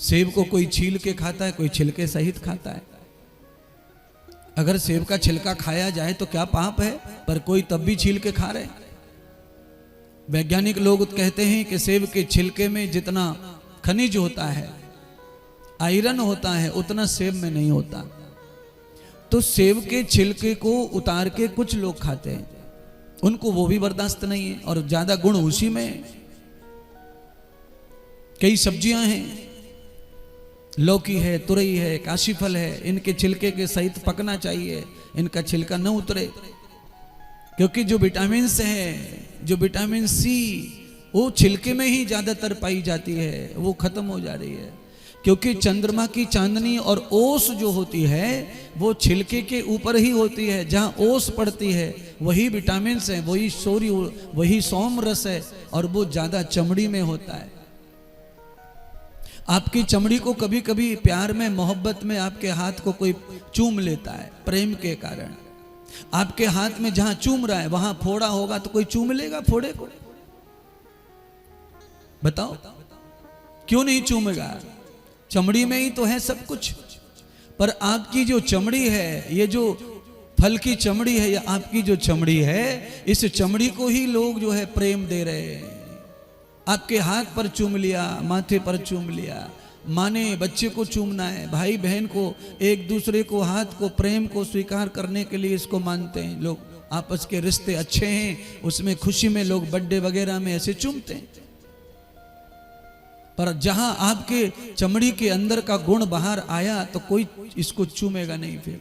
सेब को कोई छील के खाता है, कोई छिलके सहित खाता है। अगर सेब का छिलका खाया जाए तो क्या पाप है, पर कोई तब भी छील के खा रहे। वैज्ञानिक लोग कहते हैं कि सेब के छिलके में जितना खनिज होता है, आयरन होता है, उतना सेब में नहीं होता। तो सेब के छिलके को उतार के कुछ लोग खाते हैं, उनको वो भी बर्दाश्त नहीं है, और ज्यादा गुण उसी में है। कई सब्जियां हैं, लौकी है, तुरई है, काशीफल है, इनके छिलके के सहित पकना चाहिए, इनका छिलका न उतरे, क्योंकि जो विटामिन है, जो विटामिन सी वो छिलके में ही ज्यादातर पाई जाती है, वो खत्म हो जा रही है। क्योंकि चंद्रमा की चांदनी और ओस जो होती है वो छिलके के ऊपर ही होती है। जहाँ ओस पड़ती है वही विटामिन है, वही सूर्य, वही सोम रस है, और वो ज्यादा चमड़ी में होता है। आपकी चमड़ी को कभी कभी प्यार में, मोहब्बत में आपके हाथ को कोई चूम लेता है, प्रेम के कारण। आपके हाथ में जहां चूम रहा है वहां फोड़ा होगा तो कोई चूम लेगा फोड़े को? बताओ क्यों नहीं चूमेगा? चमड़ी में ही तो है सब कुछ। पर आपकी जो चमड़ी है, ये जो फल की चमड़ी है, या आपकी जो चमड़ी है, इस चमड़ी को ही लोग जो है प्रेम दे रहे हैं। आपके हाथ पर चूम लिया, माथे पर चूम लिया, माँ ने बच्चे को चूमना है, भाई बहन को, एक दूसरे को, हाथ को, प्रेम को स्वीकार करने के लिए इसको मानते हैं लोग। आपस के रिश्ते अच्छे हैं, उसमें खुशी में लोग बर्थडे वगैरह में ऐसे चूमते हैं। पर जहां आपके चमड़ी के अंदर का गुण बाहर आया तो कोई इसको चूमेगा नहीं। फिर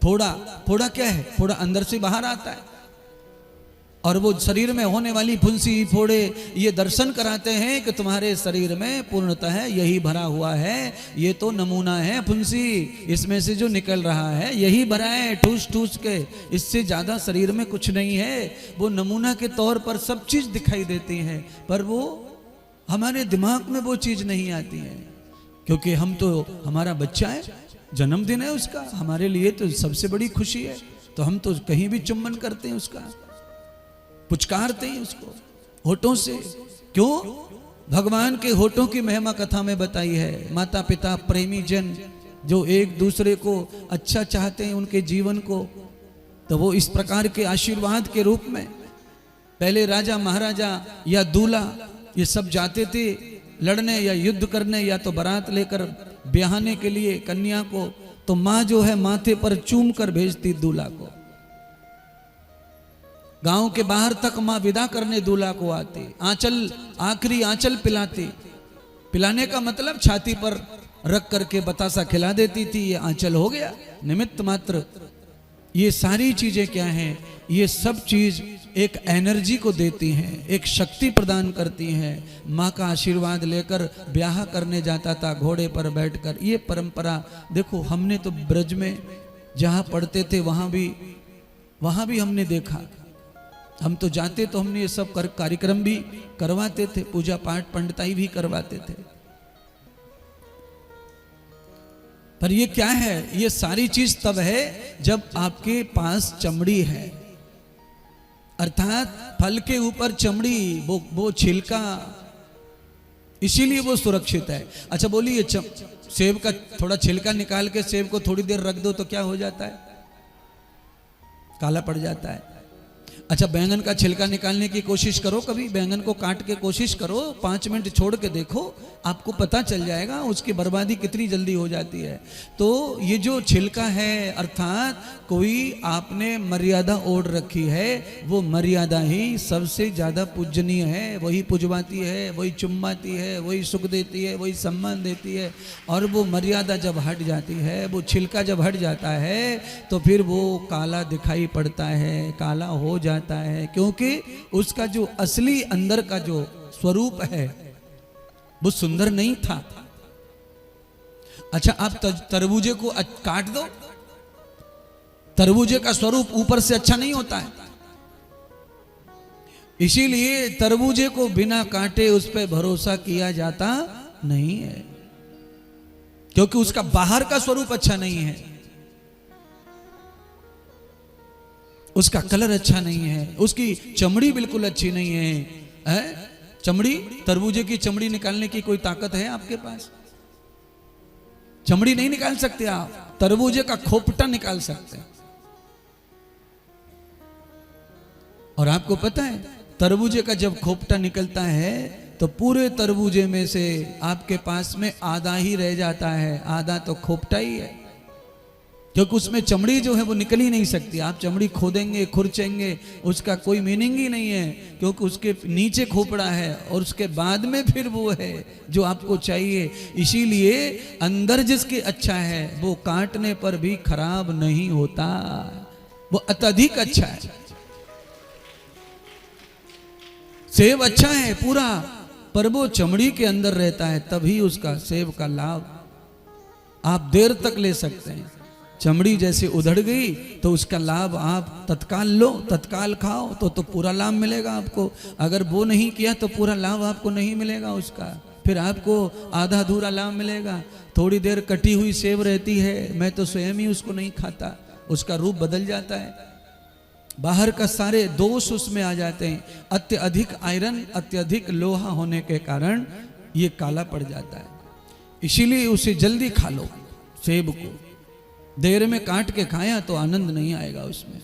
फोड़ा, फोड़ा क्या है? फोड़ा अंदर से बाहर आता है, और वो शरीर में होने वाली फुंसी, फोड़े ये दर्शन कराते हैं कि तुम्हारे शरीर में पूर्णतः यही भरा हुआ है, ये तो नमूना है फुंसी, इसमें से जो निकल रहा है यही भरा है ठूस ठूस के, इससे ज्यादा शरीर में कुछ नहीं है। वो नमूना के तौर पर सब चीज दिखाई देती है, पर वो हमारे दिमाग में वो चीज नहीं आती है, क्योंकि हम तो, हमारा बच्चा है, जन्मदिन है उसका, हमारे लिए तो सबसे बड़ी खुशी है, तो हम तो कहीं भी चुम्बन करते हैं उसका, पुचकारते हैं उसको होठों से। क्यों? भगवान के होठों की महिमा कथा में बताई है। माता पिता, प्रेमी जन जो एक दूसरे को अच्छा चाहते हैं, उनके जीवन को, तो वो इस प्रकार के आशीर्वाद के रूप में, पहले राजा महाराजा या दूल्हा ये सब जाते थे लड़ने या युद्ध करने, या तो बारात लेकर ब्याहने के लिए कन्या को, तो माँ जो है माथे पर चूम कर भेजती दूल्हा को। गांव के बाहर तक माँ विदा करने दूल्हा को आती, आंचल, आखिरी आंचल पिलाती। पिलाने का मतलब छाती पर रख करके बतासा खिला देती थी, ये आंचल हो गया, निमित्त मात्र। ये सारी चीजें क्या हैं? ये सब चीज एक एनर्जी को देती हैं, एक शक्ति प्रदान करती हैं। माँ का आशीर्वाद लेकर ब्याह करने जाता था घोड़े पर बैठकर। ये परंपरा देखो, हमने तो ब्रज में जहाँ पढ़ते थे वहाँ भी हमने देखा। हम तो जाते तो हमने ये सब कार्यक्रम भी करवाते थे, पूजा पाठ पंडिताई भी करवाते थे। पर ये क्या है? ये सारी चीज तब है जब आपके पास चमड़ी है, अर्थात फल के ऊपर चमड़ी, वो छिलका, इसीलिए वो सुरक्षित है। अच्छा बोलिए, सेब का थोड़ा छिलका निकाल के सेब को थोड़ी देर रख दो तो क्या हो जाता है? काला पड़ जाता है। अच्छा, बैंगन का छिलका निकालने की कोशिश करो, कभी बैंगन को काट के कोशिश करो, 5 मिनट छोड़ के देखो, आपको पता चल जाएगा उसकी बर्बादी कितनी जल्दी हो जाती है। तो ये जो छिलका है, अर्थात कोई आपने मर्यादा ओढ़ रखी है, वो मर्यादा ही सबसे ज्यादा पूजनीय है, वही पुजवाती है, वही चुम्माती है, वही सुख देती है, वही सम्मान देती है। और वो मर्यादा जब हट जाती है, वो छिलका जब हट जाता है, तो फिर वो काला दिखाई पड़ता है, काला हो जाता है, क्योंकि उसका जो असली अंदर का जो स्वरूप है वो सुंदर नहीं था। अच्छा, आप तरबूजे को काट दो, तरबूजे का स्वरूप ऊपर से अच्छा नहीं होता है, इसीलिए तरबूजे को बिना काटे उस पर भरोसा किया जाता नहीं है, क्योंकि उसका बाहर का स्वरूप अच्छा नहीं है, उसका कलर अच्छा नहीं है, उसकी चमड़ी बिल्कुल अच्छी नहीं है। चमड़ी, तरबूजे की चमड़ी निकालने की कोई ताकत है आपके पास? चमड़ी नहीं निकाल सकते आप, तरबूजे का खोपटा निकाल सकते हैं। और आपको पता है तरबूजे का जब खोपटा निकलता है तो पूरे तरबूजे में से आपके पास में आधा ही रह जाता है, आधा तो खोपटा ही है, क्योंकि उसमें चमड़ी जो है वो निकल ही नहीं सकती। आप चमड़ी खोदेंगे खुरचेंगे उसका कोई मीनिंग ही नहीं है, क्योंकि उसके नीचे खोपड़ा है और उसके बाद में फिर वो है जो आपको चाहिए। इसीलिए अंदर जिसके अच्छा है वो काटने पर भी खराब नहीं होता, वो अत्यधिक अच्छा है। सेब अच्छा है पूरा, पर वो चमड़ी के अंदर रहता है, तभी उसका सेब का लाभ आप देर तक ले सकते हैं। चमड़ी जैसे उधड़ गई तो उसका लाभ आप तत्काल लो, तत्काल खाओ तो पूरा लाभ मिलेगा आपको। अगर वो नहीं किया तो पूरा लाभ आपको नहीं मिलेगा उसका, फिर आपको आधा अधूरा लाभ मिलेगा। थोड़ी देर कटी हुई सेब रहती है, मैं तो स्वयं ही उसको नहीं खाता, उसका रूप बदल जाता है, बाहर का सारे दोष उसमें आ जाते हैं। अत्यधिक आयरन, अत्यधिक लोहा होने के कारण ये काला पड़ जाता है। इसीलिए उसे जल्दी खा लो सेब को, देर में काट के खाया तो आनंद नहीं आएगा उसमें।